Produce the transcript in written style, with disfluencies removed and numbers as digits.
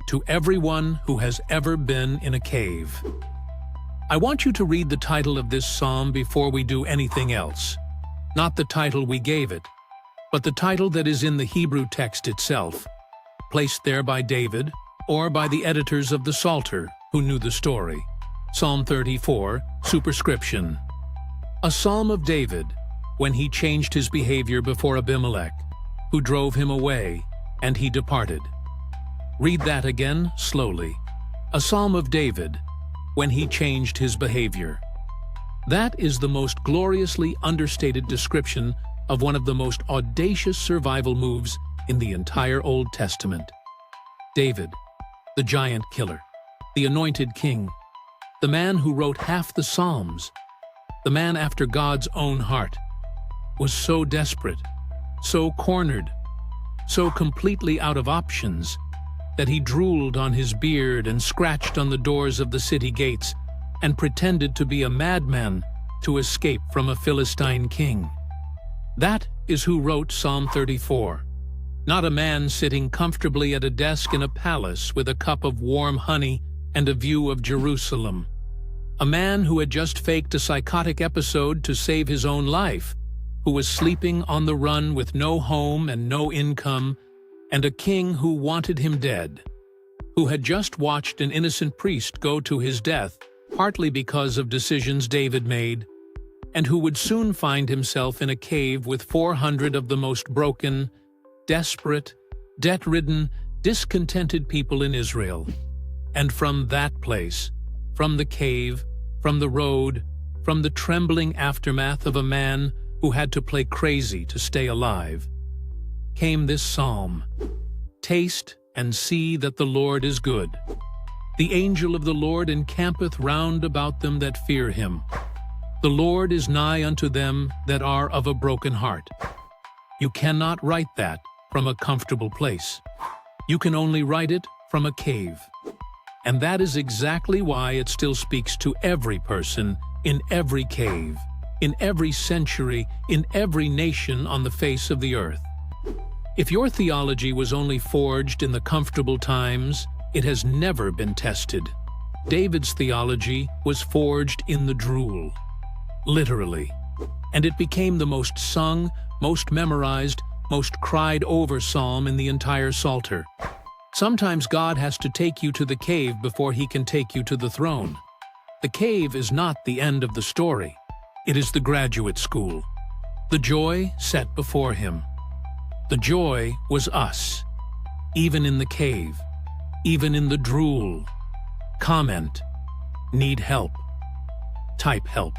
to everyone who has ever been in a cave. I want you to read the title of this psalm before we do anything else. Not the title we gave it, but the title that is in the Hebrew text itself, placed there by David or by the editors of the Psalter who knew the story. Psalm 34, superscription. A psalm of David, when he changed his behavior before Abimelech, who drove him away, and he departed. Read that again slowly. A psalm of David, when he changed his behavior. That is the most gloriously understated description of one of the most audacious survival moves in the entire Old Testament. David, the giant killer, the anointed king, the man who wrote half the Psalms, the man after God's own heart, was so desperate, so cornered, so completely out of options, that he drooled on his beard and scratched on the doors of the city gates and pretended to be a madman to escape from a Philistine king. That is who wrote Psalm 34. Not a man sitting comfortably at a desk in a palace with a cup of warm honey and a view of Jerusalem. A man who had just faked a psychotic episode to save his own life, who was sleeping on the run with no home and no income, and a king who wanted him dead, who had just watched an innocent priest go to his death, partly because of decisions David made, and who would soon find himself in a cave with 400 of the most broken, desperate, debt-ridden, discontented people in Israel. And from that place, from the cave, from the road, from the trembling aftermath of a man who had to play crazy to stay alive, came this psalm. Taste and see that the Lord is good. The angel of the Lord encampeth round about them that fear him. The Lord is nigh unto them that are of a broken heart. You cannot write that from a comfortable place. You can only write it from a cave. And that is exactly why it still speaks to every person in every cave, in every century, in every nation on the face of the earth. If your theology was only forged in the comfortable times, it has never been tested. David's theology was forged in the drool, literally, and it became the most sung, most memorized, most cried over psalm in the entire Psalter. Sometimes God has to take you to the cave before he can take you to the throne. The cave is not the end of the story. It is the graduate school. The joy set before him. The joy was us, even in the cave, even in the drool. Comment, need help. Type help.